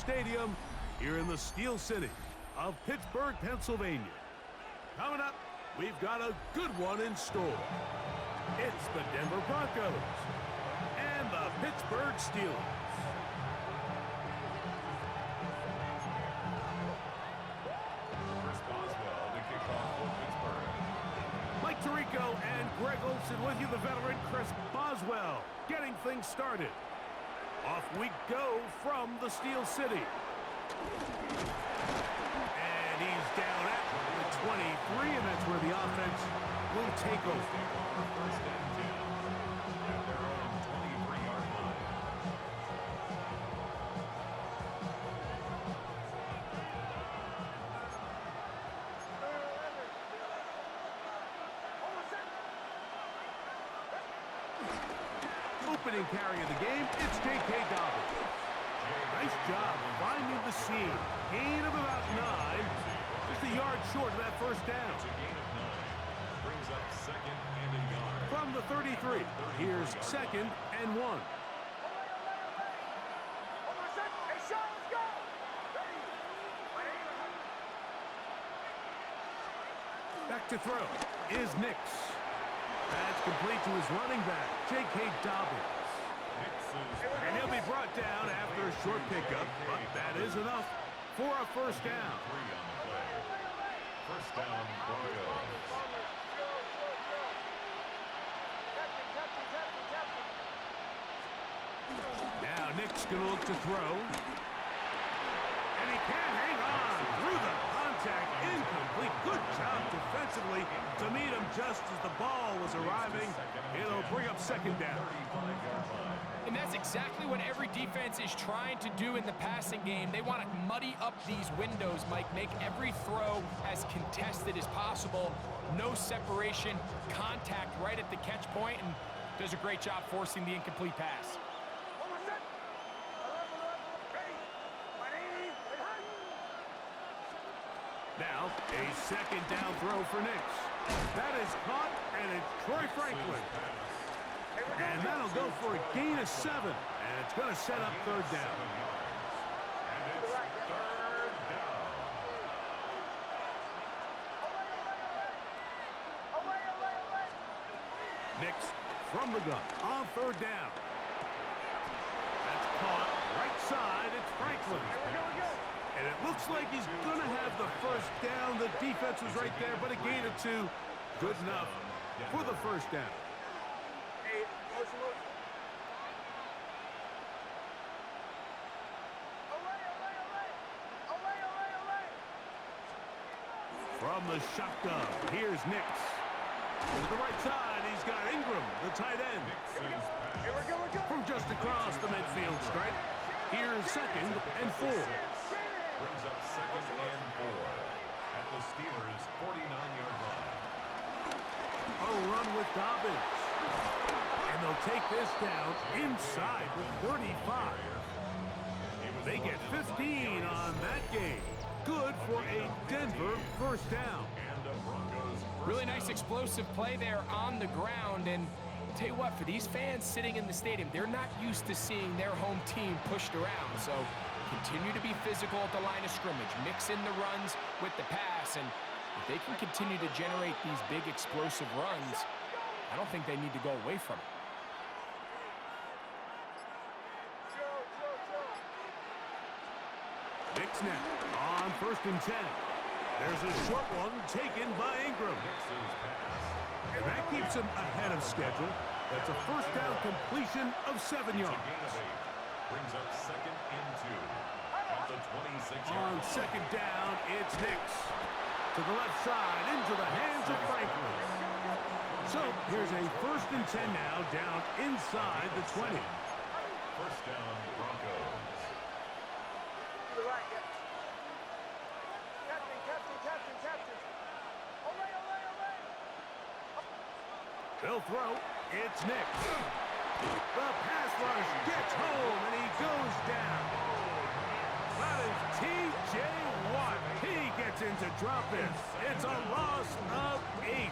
Stadium here in the Steel City of Pittsburgh, Pennsylvania. Coming up, we've got a good one in store. It's the Denver Broncos and the Pittsburgh Steelers. Mike Tirico and Greg Olsen with you, the veteran Chris Boswell, getting things started. Off we go from the Steel City. And he's down at the 23, and that's where the offense will take over. First and 10 at their own 23-yard line. Opening carry of the game, it's J.K. Dobbins. Nice job finding the seam. Gain of about 9. Just a yard short of that first down. Brings up second and a yard. From the 33, here's second and 1. Back to throw is Nix. That's complete to his running back, J.K. Dobbins. And he'll be brought down after a short pickup, but that is enough for a first down. First down, Broncos. Now Nick's going to look to throw. And he can't hang on through the contact. Incomplete. Good job defensively to meet him just as the ball was arriving. It'll bring up second down. And that's exactly what every defense is trying to do in the passing game. They want to muddy up these windows, Mike, make every throw as contested as possible. No separation, contact right at the catch point, and does a great job forcing the incomplete pass. Now, a second down throw for Nix. That is caught, and it's Troy Franklin. And that'll go for a gain of 7. And it's going to set up third down. And it's third down. Nix from the gun on third down. That's caught right side. It's Franklin. And it looks like he's going to have the first down. The defense was right there, but a gain of 2. Good enough for the first down. From the shotgun, here's Nix. To the right side, he's got Ingram, the tight end. From just across the midfield stripe, here's second and 4. Brings up second and 4 at the Steelers' 49-yard line. A run with Dobbins. And they'll take this down inside the 35. They get 15 on that game. Good for a Denver first down. Really nice explosive play there on the ground. And I'll tell you what, for these fans sitting in the stadium, they're not used to seeing their home team pushed around. So continue to be physical at the line of scrimmage. Mix in the runs with the pass. And if they can continue to generate these big explosive runs, I don't think they need to go away from it. Nix now on first and 10. There's a short one taken by Ingram. And that keeps him ahead of schedule. That's a first down completion of 7 yards. Brings up second and 2 at the 26. On second down, it's Nix. To the left side, into the hands of Franklin. So here's a first and 10 now, down inside the 20. First down, Broncos. To the right, yeah. Captain. They'll throw. It's Nix. The pass rush gets home, and he goes down. That is T.J. Watt. He gets into drop it. It's a loss of 8.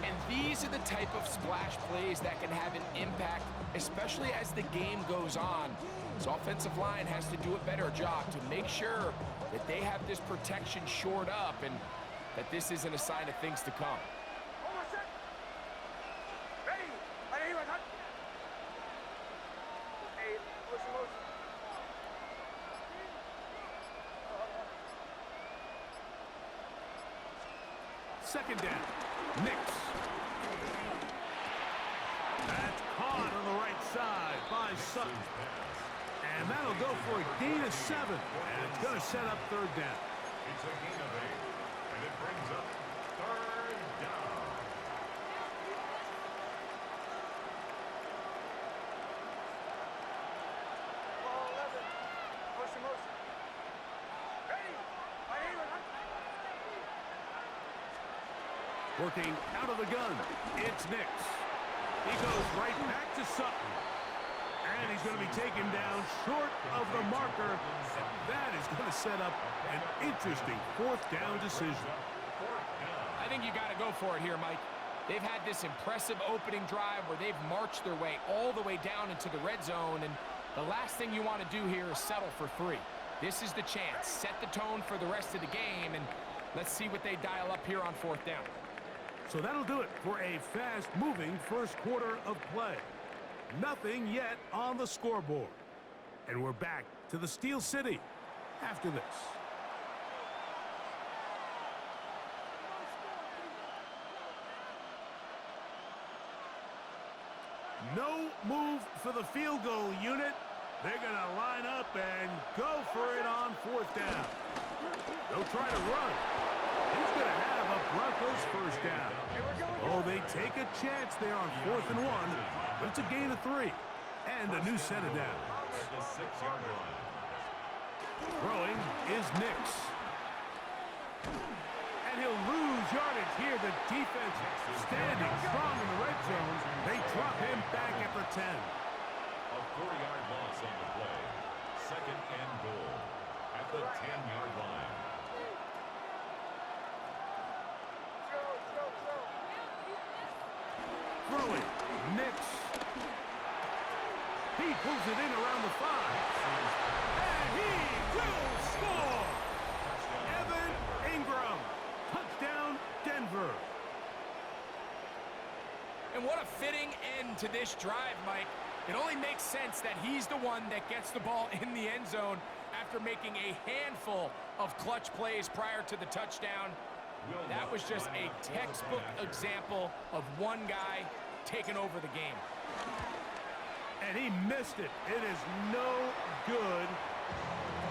And these are the type of splash plays that can have an impact, especially as the game goes on. This offensive line has to do a better job to make sure that they have this protection shored up and that this isn't a sign of things to come. Second down. Nix. That's caught on the right side by Sutton. And that'll go for a gain of 7. And it's going to set up third down. It's a gain of 8. And it brings up third down. Ball 11. Motion, motion. Ready. Working out of the gun. It's Nix. He goes right back to Sutton. And he's going to be taken down short of the marker. And that is going to set up an interesting fourth down decision. I think you got to go for it here, Mike. They've had this impressive opening drive where they've marched their way all the way down into the red zone, and the last thing you want to do here is settle for 3. This is the chance. Set the tone for the rest of the game, and let's see what they dial up here on fourth down. So that'll do it for a fast-moving first quarter of play. Nothing yet on the scoreboard. And we're back to the Steel City after this. No move for the field goal unit. They're going to line up and go for it on fourth down. They'll try to run. He's going to have a Broncos first down. Oh, they take a chance there on 4th and 1, but it's a gain of 3 and a new set of downs. At the 6-yard line. Throwing is Nix. And he'll lose yardage here. The defense standing strong in the red zone. They drop him back at the 10. A 4-yard loss on the play. 2nd and goal at the 10-yard line. Throwing, Nix. He pulls it in around the 5. And he will score! Evan Ingram. Touchdown, Denver. And what a fitting end to this drive, Mike. It only makes sense that he's the one that gets the ball in the end zone after making a handful of clutch plays prior to the touchdown. That was just a textbook example of one guy taking over the game. And he missed it. It is no good.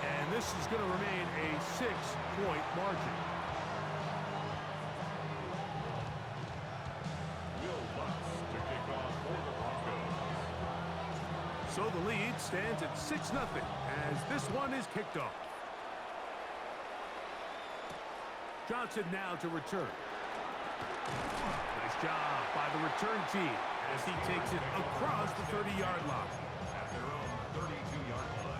And this is going to remain a 6-point margin. Will Lutz to kick off for the Broncos. So the lead stands at 6-0 as this one is kicked off. Johnson now to return. Nice job by the return team as he takes it across the 30-yard line. At their own 32-yard line.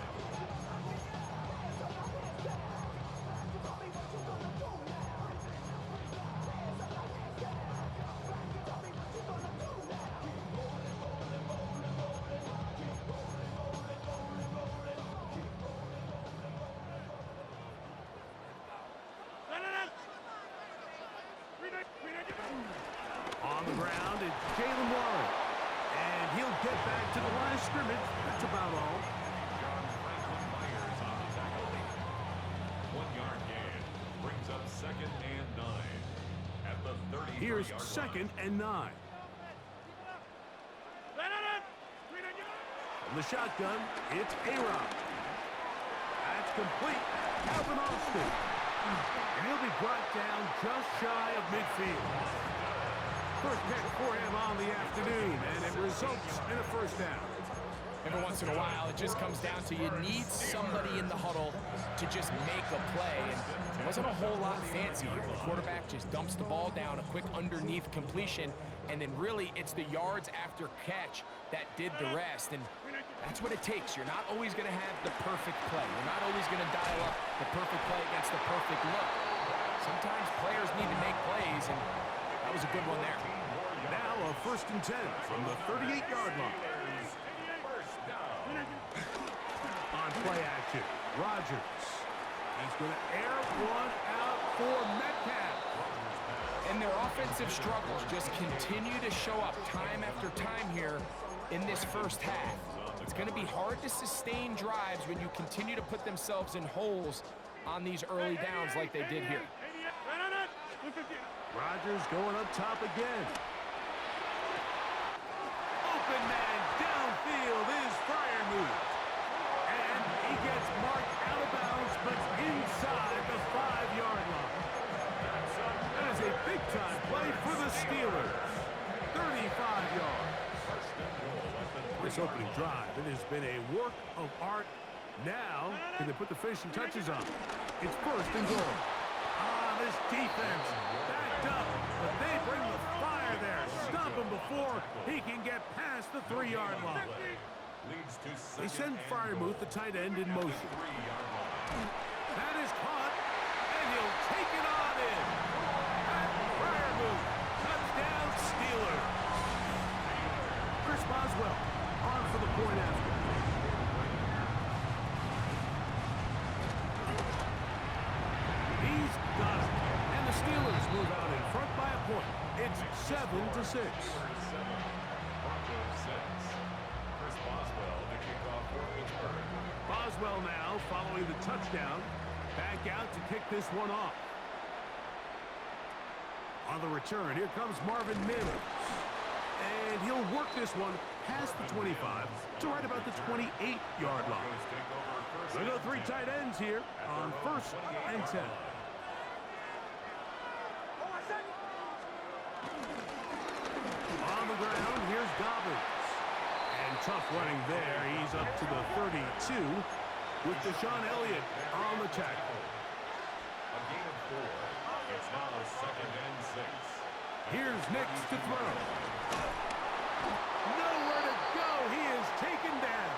On the ground is Jalen Warren. And he'll get back to the line of scrimmage. That's about all. John Franklin Myers on the tackle. 1-yard gain brings up 2nd and 9 at the 33-yard line. Here's 2nd and 9. From the shotgun, it's A-Rod. That's complete. Calvin Austin. And he'll be brought down just shy of midfield. First catch for him on the afternoon, and it results in a first down. Every once in a while, it just comes down to you need somebody in the huddle to just make a play. And it wasn't a whole lot fancy here. The quarterback just dumps the ball down, a quick underneath completion, and then really it's the yards after catch that did the rest. And that's what it takes. You're not always going to have the perfect play. You're not always going to dial up the perfect play against the perfect look. Sometimes players need to make plays, and that was a good one there. Now a 1st and 10 from the 38-yard line. play action. Rodgers. He's going to air one out for Metcalf. And their offensive struggles just continue to show up time after time here in this first half. It's going to be hard to sustain drives when you continue to put themselves in holes on these early downs like they did here. Rodgers going up top again. Open man downfield is Freiermuth. And he gets marked out of bounds, but inside the 5-yard line. That is a big-time play for the Steelers. 35 yards. This opening drive, it has been a work of art. Now, can they put the finishing touches on? It's first and goal. This defense backed up, but they bring the fire there. Stop him before he can get past the 3-yard line. They send Freiermuth, the tight end, in motion. That is caught, and he'll take it on in. Pat Freiermuth, touchdown Steelers. Chris Boswell on for the point after. He's got it. And the Steelers move out in front by a point. It's 7-6. Chris Boswell to kick off for Pittsburgh. Boswell now following the touchdown. Back out to kick this one off. On the return, here comes Marvin Mims. And he'll work this one past the 25 to right about the 28-yard line. They go 3 tight ends here on 1st and 10. On the ground, here's Dobbins. And tough running there. He's up to the 32 with Deshaun Elliott on the tackle. A gain of 4. It's now 2nd and 6. Here's Nicks to throw. Nowhere to go. He is taken down.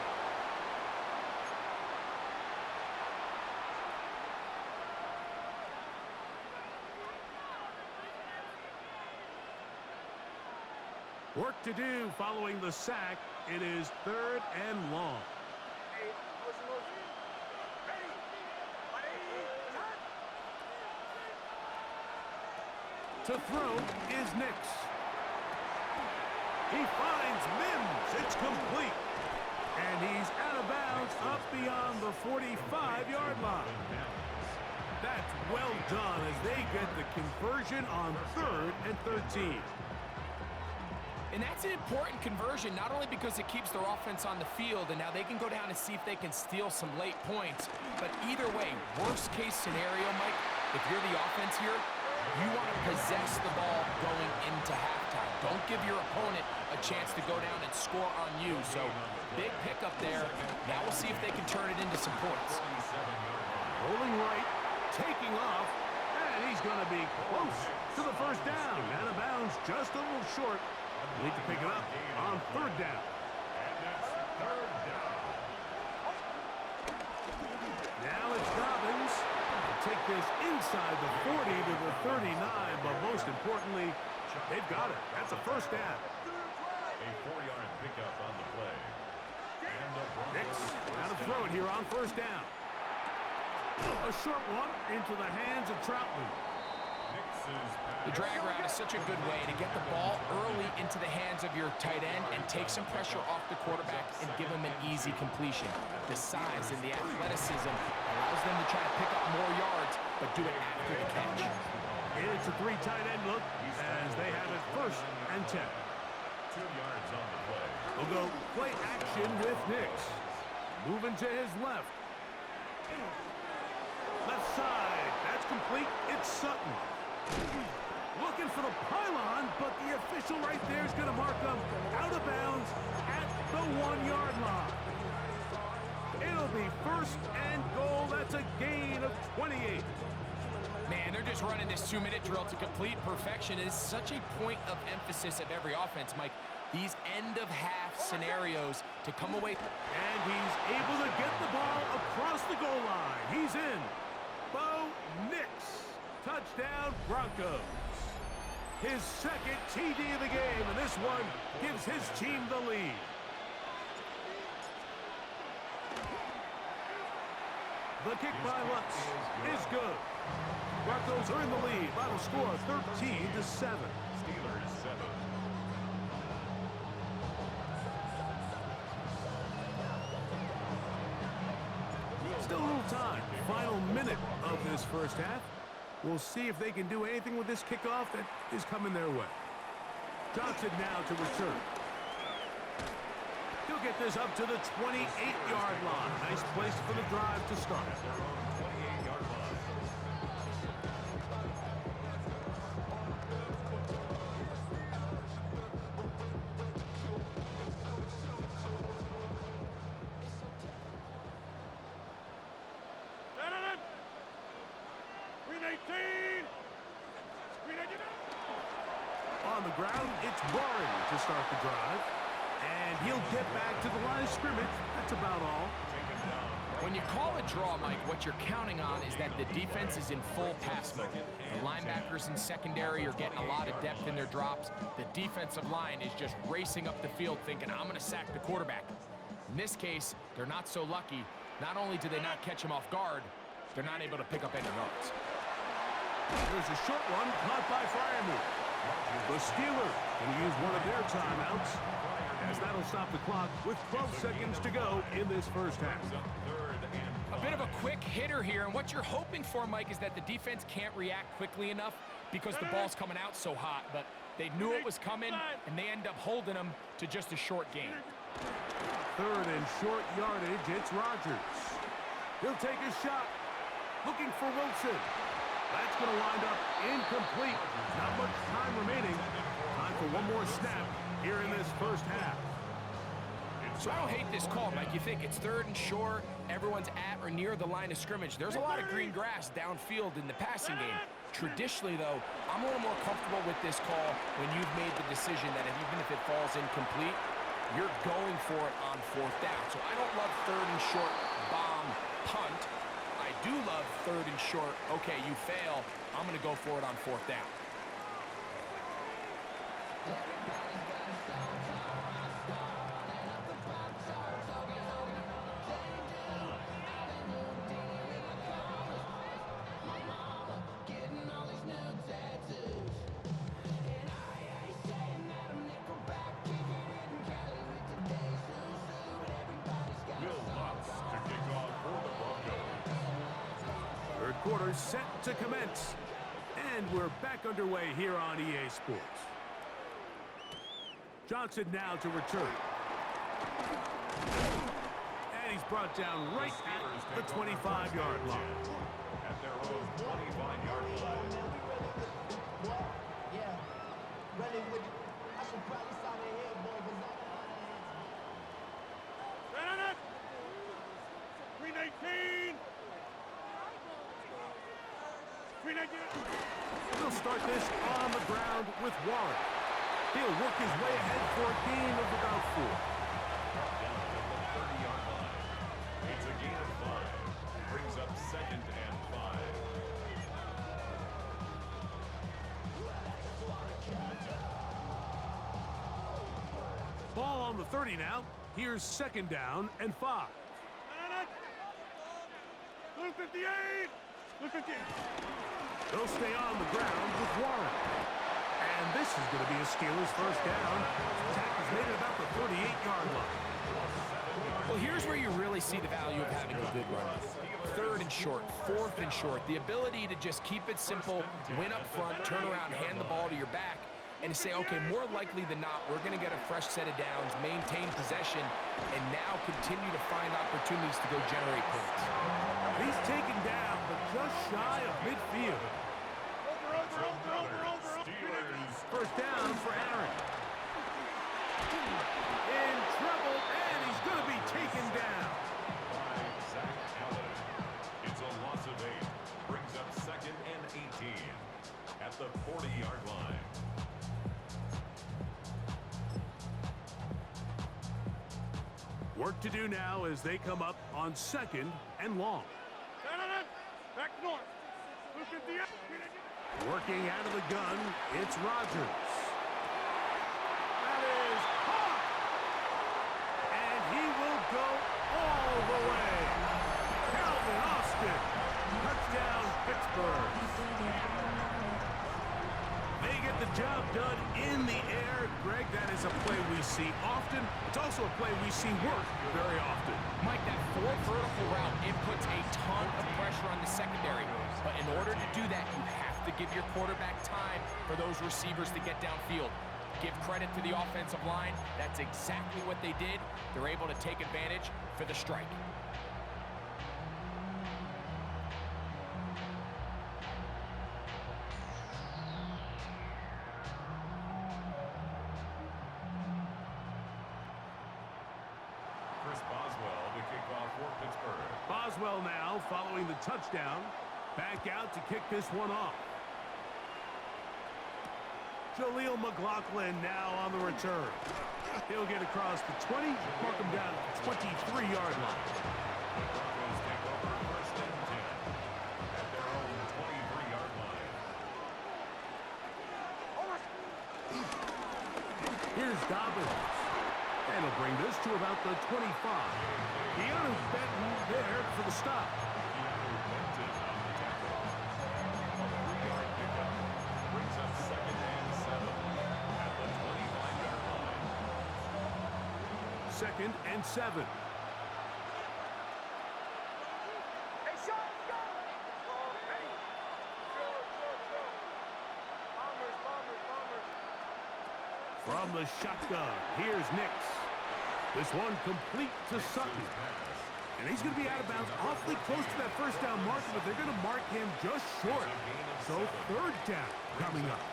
Work to do following the sack. It is 3rd and long. To throw is Nicks. He finds Mims. It's complete. And he's out of bounds up beyond the 45-yard line. That's well done as they get the conversion on 3rd and 13. And that's an important conversion, not only because it keeps their offense on the field, and now they can go down and see if they can steal some late points. But either way, worst case scenario, Mike, if you're the offense here, you want to possess the ball going into halftime. Don't give your opponent a chance to go down and score on you. So big pickup there. Now we'll see if they can turn it into some points. Rolling right, taking off, and he's going to be close to the first down. Out of bounds, just a little short. Need to pick it up on 3rd down. Now it's Dobbins. Take this inside the 40 to the 39, but most importantly, they've got it. That's a 1st down. A 4-yard pickup on the play. Nicks, now to throw it here on 1st down. A short one into the hands of Troutman. The drag route is such a good way to get the ball early into the hands of your tight end and take some pressure off the quarterback and give him an easy completion. The size and the athleticism allows them to try to pick up more yards, but do it after the catch. It's a 3 tight end look as they have it 1st and 10. 2 yards on the play. We'll go play action with Nicks. Moving to his left. Left side. That's complete. It's Sutton. Looking for the pylon, but the official right there is going to mark them out of bounds at the 1-yard line. It'll be 1st and goal. That's a gain of 28. Man, they're just running this 2-minute drill to complete perfection. It is such a point of emphasis of every offense, Mike. These end-of-half scenarios to come away. And he's able to get the ball across the goal line. He's in. Bo Nix. Touchdown, Broncos. His 2nd TD of the game, and this one gives his team the lead. The kick by Lutz is good. Broncos are in the lead. Final score 13-7. Steelers 7. Still a little time. Final minute of this first half. We'll see if they can do anything with this kickoff that is coming their way. Johnson now to return. He'll get this up to the 28-yard line. Nice place for the drive to start. At their own 28-yard line. On the ground, it's Warren to start the drive. And he'll get back to the line of scrimmage. That's about all. When you call a draw, Mike, what you're counting on is that the defense is in full pass mode. The linebackers in secondary are getting a lot of depth in their drops. The defensive line is just racing up the field thinking, I'm going to sack the quarterback. In this case, they're not so lucky. Not only do they not catch him off guard, they're not able to pick up any yards. There's a short one caught by Fryermuth. The Steelers going to use one of their timeouts, as that'll stop the clock with 12 seconds to go in this first half. A bit of a quick hitter here, and what you're hoping for, Mike, is that the defense can't react quickly enough because the ball's coming out so hot, but they knew it was coming, and they end up holding them to just a short gain. Third and short yardage, it's Rodgers. He'll take a shot, looking for Wilson. That's going to wind up incomplete. Not much time remaining. Time for one more snap here in this first half. So I don't hate this call, Mike. You think it's third and short, everyone's at or near the line of scrimmage. There's a lot of green grass downfield in the passing game. Traditionally, though, I'm a little more comfortable with this call when you've made the decision that even if it falls incomplete, you're going for it on fourth down. So I don't love third and short bomb punt. I do love third and short, okay, you fail, I'm going to go for it on fourth down. Third quarter set to commence. And we're back underway here on EA Sports. Johnson now to return. And he's brought down right at the 25-yard line. At their own 25-yard line. Yeah, running with it. I should probably sign a head, boy, because I 319. He'll start this on the ground with Warren. He'll work his way ahead for a gain of about 4. Down at the 30-yard line. It's a gain of 5. Brings up second and 5. Ball on the 30 now. Here's second down and 5. 258. 258. They'll stay on the ground with Warren. And this is going to be a Steelers first down. Attack is made at about the 38-yard line. Well, here's where you really see the value of having a good run. Third and short, fourth and short. The ability to just keep it simple, win up front, turn around, hand the ball to your back, and say, okay, more likely than not, we're going to get a fresh set of downs, maintain possession, and now continue to find opportunities to go generate points. He's taken down, but just shy of midfield. First down for Aaron. In trouble, and he's going to be taken down. By Zach Allen. It's a loss of 8. Brings up second and 18 at the 40-yard line. Work to do now as they come up on second and long. Back north. 258. Working out of the gun, it's Rodgers. That is caught! And he will go all the way. Calvin Austin there, Greg, that is a play we see often. It's also a play we see work very often. Mike, that four vertical route, it puts a ton of pressure on the secondary. But in order to do that, you have to give your quarterback time for those receivers to get downfield. Give credit to the offensive line. That's exactly what they did. They're able to take advantage for the strike. Boswell now following the touchdown. Back out to kick this one off. Jaleel McLaughlin now on the return. He'll get across the 20, mark him down at the 23-yard line. The Broncos take over first and 10 at their own 23-yard line. Here's Dobbins. And he'll bring this to about the 25. Keanu Benton there for the stop. Keanu Benton on the tackle. A 3-yard pickup brings up second and 7 at the 25-yard line. Second and 7. Hey, shot, go! Hey! Bombers. From the shotgun, here's Nix. This one complete to Sutton. And he's going to be out of bounds awfully close to that first down marker, but they're going to mark him just short. So third down coming up.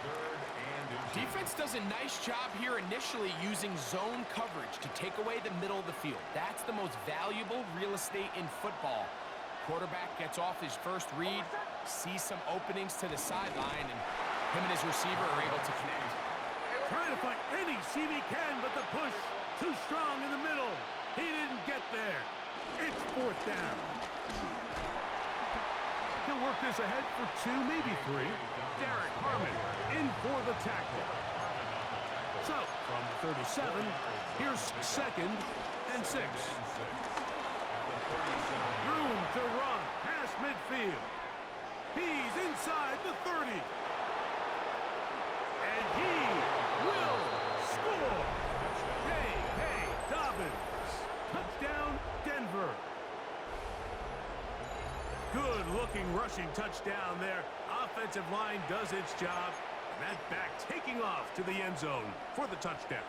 Defense does a nice job here initially using zone coverage to take away the middle of the field. That's the most valuable real estate in football. Quarterback gets off his first read, sees some openings to the sideline, and him and his receiver are able to connect. Trying to find any seam he can, but the push too strong in the middle. He didn't get there. It's fourth down. He'll work this ahead for 2, maybe 3. Derek Harmon in for the tackle. So, from the 37, here's second and 6. Room to run past midfield. He's inside the 30. And he will score. Hey, Dobbins. Touchdown, Denver. Good-looking rushing touchdown there. Offensive line does its job. And that back taking off to the end zone for the touchdown.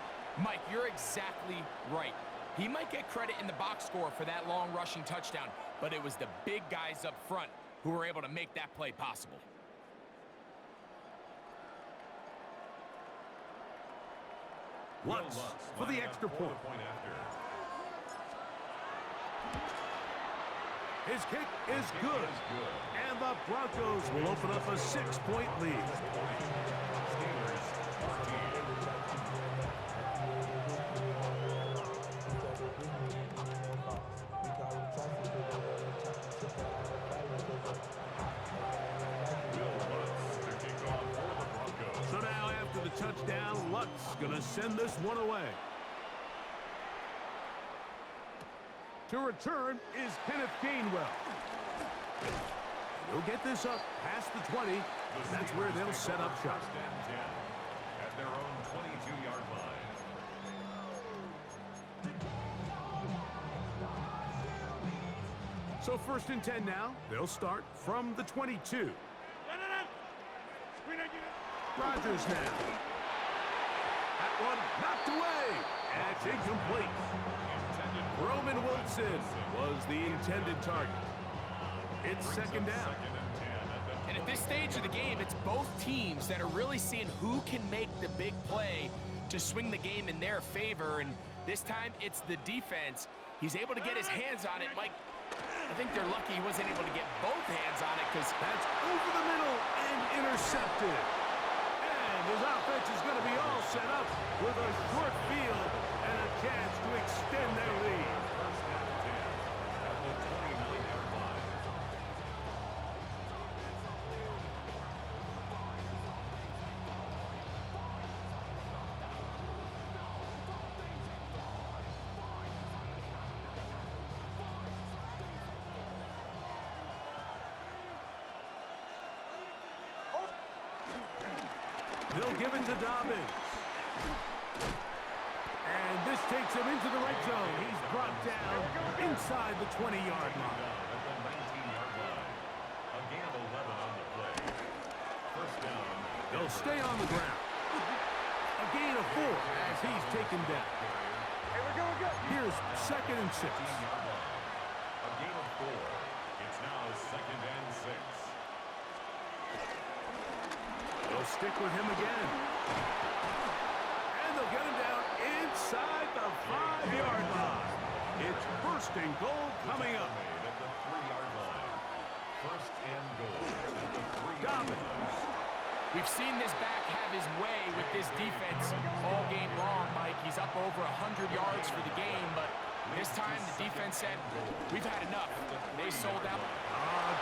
Mike, you're exactly right. He might get credit in the box score for that long rushing touchdown, but it was the big guys up front who were able to make that play possible. Lutz for the extra point. His kick is good. And the Broncos will open up a 6-point lead. So now after the touchdown, Lutz gonna send this one away. To return is Kenneth Gainwell. He'll get this up past the 20. That's where they'll set up shop. First and 10 at their own 22-yard line. So first and 10 now. They'll start from the 22. Rodgers now. That one knocked away. And it's incomplete. Roman Wilson was the intended target. It's second down. And at this stage of the game, it's both teams that are really seeing who can make the big play to swing the game in their favor. And this time, it's the defense. He's able to get his hands on it. Mike, I think they're lucky he wasn't able to get both hands on it because that's over the middle and intercepted. And his offense is going to be all set up with a short field and a chance to extend their lead. First and 10 at the 29-yard line. They'll give it to Dobbins. And this takes him into the red zone. He's brought down inside the 20-yard line. At the 19-yard line. A gain of 11 on the play. First down. They'll stay on the ground. A gain of 4 as he's taken down. Hey, we're going good. Here's 2nd and 6. A gain of 4. It's now 2nd and 6. They'll stick with him again. And they'll get him down inside the 5-yard line. It's 1st and goal coming up. At the 3-yard line. 1st and goal at the 3-yard line. We've seen this back have his way with this defense all game long, Mike. He's up over 100 yards for the game, but this time the defense said, we've had enough. They sold out.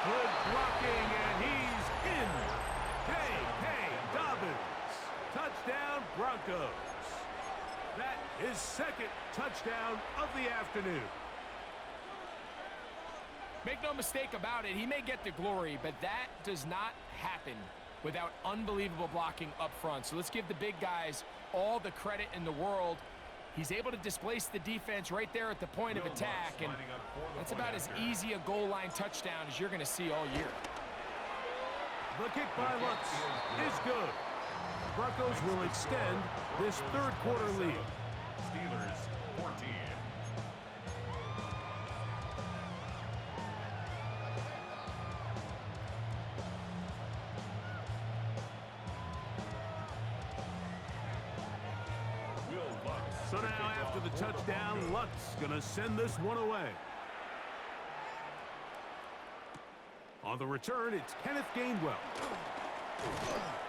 Good blocking, and he's in. K.K. Dobbins. Touchdown, Broncos. That is 2nd touchdown of the afternoon. Make no mistake about it, he may get the glory, but that does not happen without unbelievable blocking up front. So let's give the big guys all the credit in the world. He's able to displace the defense right there at the point of attack, and that's about as easy a goal line touchdown as you're going to see all year. The kick by Lutz is good. Broncos will extend this 3rd quarter lead. Steelers 14. So now after the touchdown, Lutz gonna send this one away. On the return, it's Kenneth Gainwell.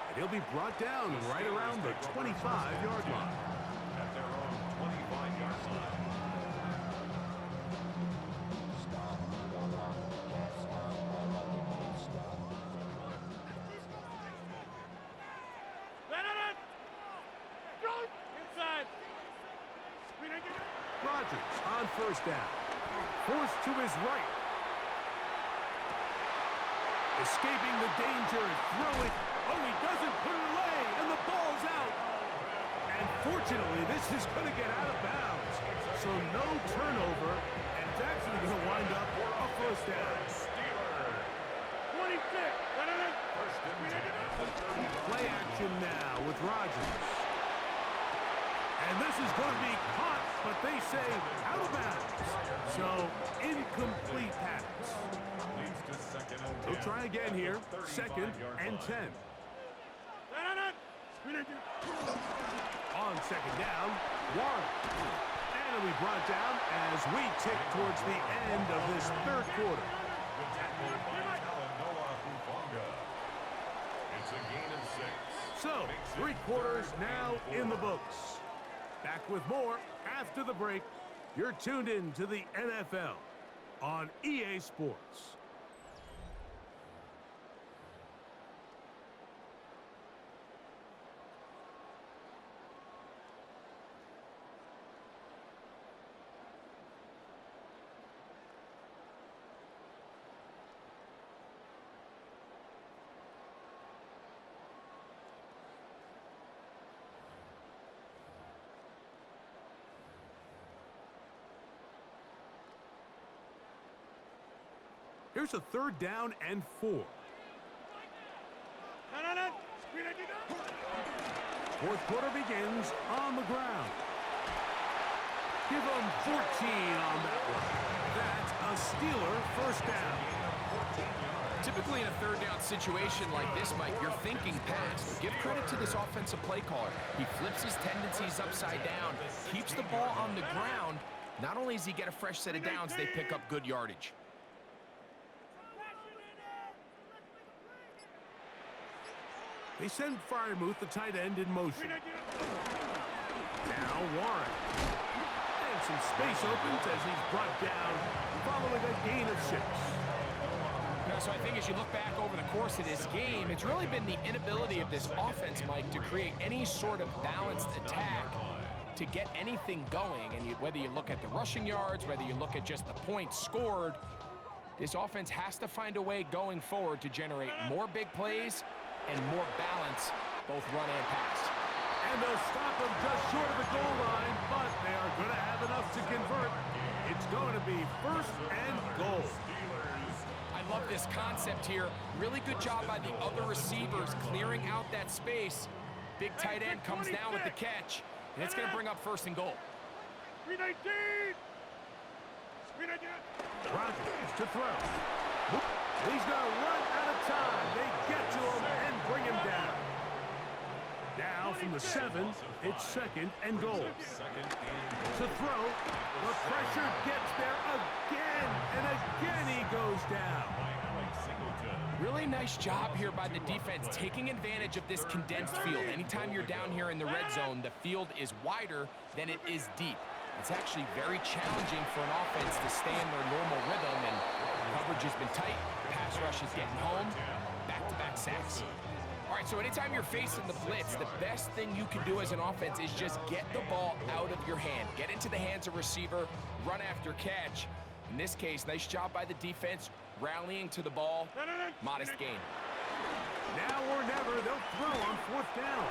And he'll be brought down right around the 25-yard line. At their own 25-yard line. Inside. Rodgers on 1st down. Forced to his right. Escaping the danger, throwing. Oh, he doesn't put it away, and the ball's out. And fortunately, this is going to get out of bounds. So no turnover, and it's actually going to wind up a 1st down. 26. First and 10. Play action now with Rodgers. And this is going to be caught, but they say out of bounds. So incomplete pass. Leads to 2nd and 10. They'll try again here. 2nd and 10. On 2nd down, Warren. And it'll be brought down as we tick towards the end of this 3rd quarter. Good tackle by Talanoa Hufanga. It's a gain of 6. So, 3 quarters now in the books. Back with more after the break. You're tuned in to the NFL on EA Sports. Here's a 3rd down and 4. 4th quarter begins on the ground. Give them 14 on that one. That's a Steeler 1st down. Typically in a 3rd down situation like this, Mike, you're thinking pass. But give credit to this offensive play caller. He flips his tendencies upside down, keeps the ball on the ground. Not only does he get a fresh set of downs, they pick up good yardage. They send Freiermuth, the tight end, in motion. Now Warren. And some space opens as he's brought down following a gain of 6. So I think as you look back over the course of this game, it's really been the inability of this offense, Mike, to create any sort of balanced attack to get anything going. And whether you look at the rushing yards, whether you look at just the points scored, this offense has to find a way going forward to generate more big plays and more balance, both run and pass. And they'll stop them just short of the goal line, but they are going to have enough to convert. It's going to be first and goal. I love this concept here. Really good job by the other receivers clearing out that space. Big tight end comes down with the catch, and it's going to bring up first and goal. 319! 319! Rodgers to throw. He's going to run out of time. They get to him and bring him down. Now from the 7, it's second and goal. To throw, the pressure gets there again, and again he goes down. Really nice job here by the defense, taking advantage of this condensed field. Anytime you're down here in the red zone, the field is wider than it is deep. It's actually very challenging for an offense to stay in their normal rhythm, and coverage has been tight, pass rush is getting home, back-to-back sacks. All right, so anytime you're facing the blitz, the best thing you can do as an offense is just get the ball out of your hand. Get into the hands of receiver, run after catch. In this case, nice job by the defense, rallying to the ball, modest gain. Now or never, they'll throw on 4th down.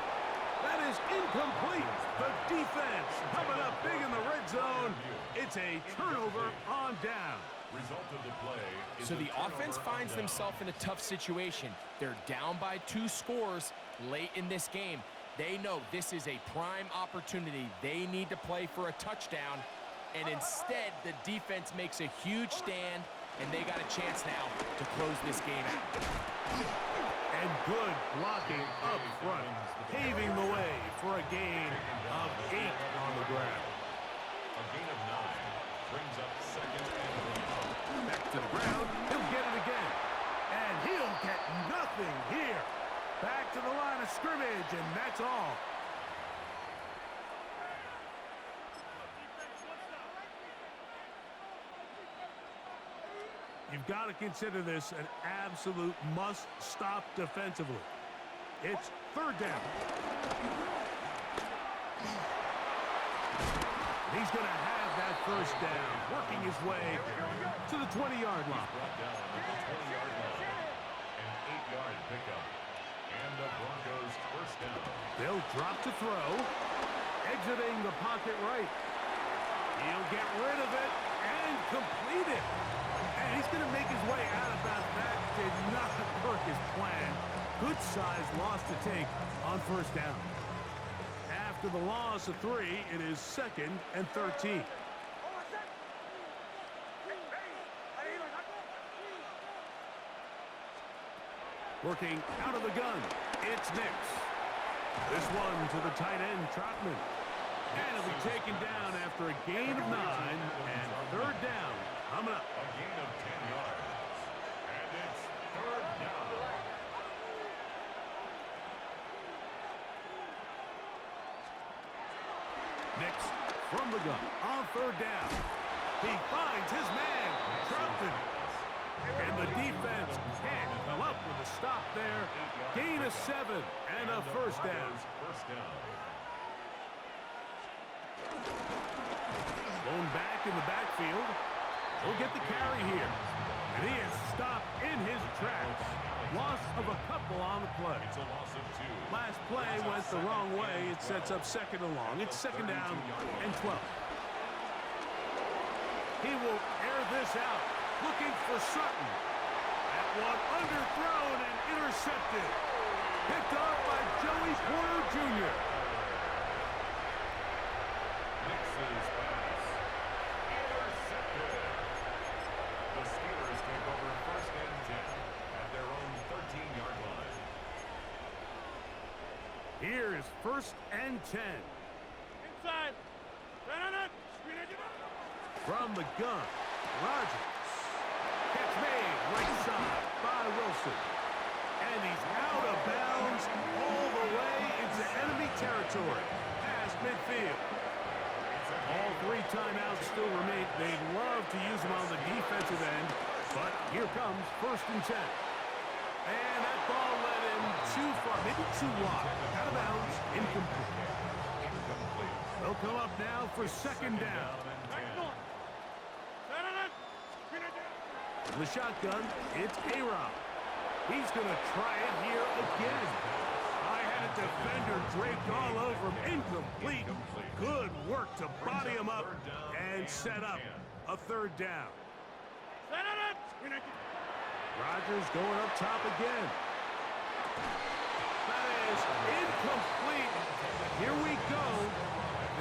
That is incomplete. The defense coming up big in the red zone. It's a turnover on down. Result of the play is So the offense finds themselves in a tough situation. They're down by 2 scores late in this game. They know this is a prime opportunity. They need to play for a touchdown, and instead the defense makes a huge stand, and they got a chance now to close this game out. And good blocking up front, paving the way for a gain of 8 on the ground. a gain of 9. Brings up second and 1. Back to the ground, he'll get it again. And he'll get nothing here. Back to the line of scrimmage, and that's all. You've got to consider this an absolute must-stop defensively. It's 3rd down. He's going to have that 1st down, working his way to the 20-yard line. Brought down at the 20-yard line. An 8-yard pickup. And the Broncos 1st down. They'll drop to throw, exiting the pocket right. He'll get rid of it and complete it. And he's going to make his way out of that. That did not work as planned. Good size loss to take on 1st down. After the loss of 3, it is 2nd and 13. Working out of the gun, it's Nix. This one to the tight end, Trotman. And it'll be taken down after a gain of 9 and 3rd down coming up. A gain of 10 yards. And it's 3rd down. Nix from the gun on 3rd down. He finds his man, Trotman. And the defense can't come up with a stop there. Gain of 7 and a 1st down. 1st down. Blown back in the backfield. He'll get the carry here. And he is stopped in his tracks. Loss of a couple on the play. It's a loss of 2. Last play went the wrong way. It sets up 2nd and long. It's 2nd down and 12. He will air this out. Looking for Sutton. That one underthrown and intercepted. Picked off by Joey Porter Jr. Nix's pass. Intercepted. The Steelers take over 1st and 10 at their own 13-yard line. Here is 1st and 10. Inside. From the gun, Rodgers. Catch made right side by Wilson. And he's out of bounds all the way into enemy territory. Past midfield. All 3 timeouts still remain. They'd love to use them on the defensive end. But here comes 1st and 10. And that ball led him too far, maybe too wide. Out of bounds, incomplete. They'll come up now for 2nd down. The shotgun, it's A-Rob. He's going to try it here again. I And a defender draped all over him. Incomplete. Good work to body him up and set up a third down. Set it up. Rodgers going up top again. That is incomplete. Here we go.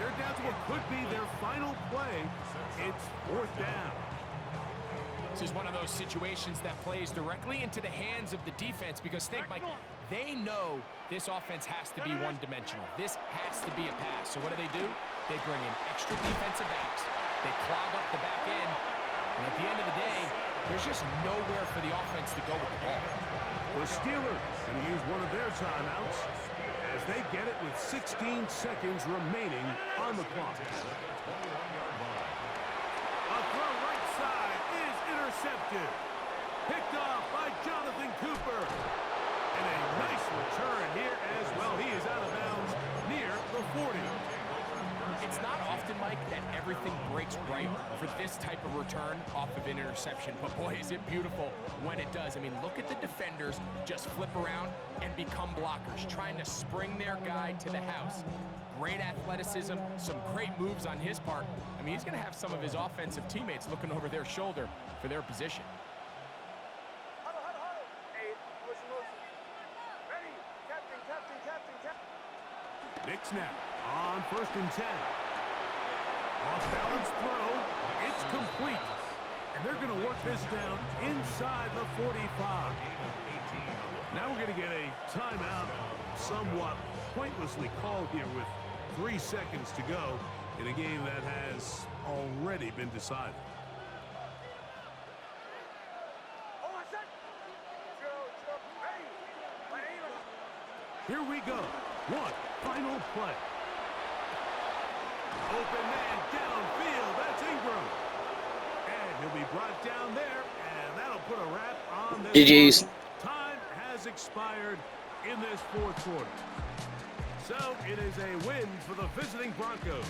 They're down to what could be their final play. It's fourth down. This is one of those situations that plays directly into the hands of the defense because think, Mike, they know this offense has to be one-dimensional. This has to be a pass. So what do? They bring in extra defensive backs. They clog up the back end. And at the end of the day, there's just nowhere for the offense to go with the ball. The Steelers going to use one of their timeouts as they get it with 16 seconds remaining on the clock. A throw right side is intercepted. Picked off by Jonathan Cooper. And a nice return here as well. He is out of bounds near the 40. It's not often, Mike, that everything breaks right for this type of return off of an interception. But, boy, is it beautiful when it does. I mean, look at the defenders just flip around and become blockers, trying to spring their guy to the house. Great athleticism, some great moves on his part. I mean, he's going to have some of his offensive teammates looking over their shoulder for their position. Nick snap on 1st and 10. Off-balance throw. It's complete. And they're going to work this down inside the 45. Now we're going to get a timeout, somewhat pointlessly called here with 3 seconds to go in a game that has already been decided. Here we go. One final play. Open man downfield. That's Ingram. And he'll be brought down there, and that'll put a wrap on this. GG's. Time has expired in this fourth quarter. So it is a win for the visiting Broncos.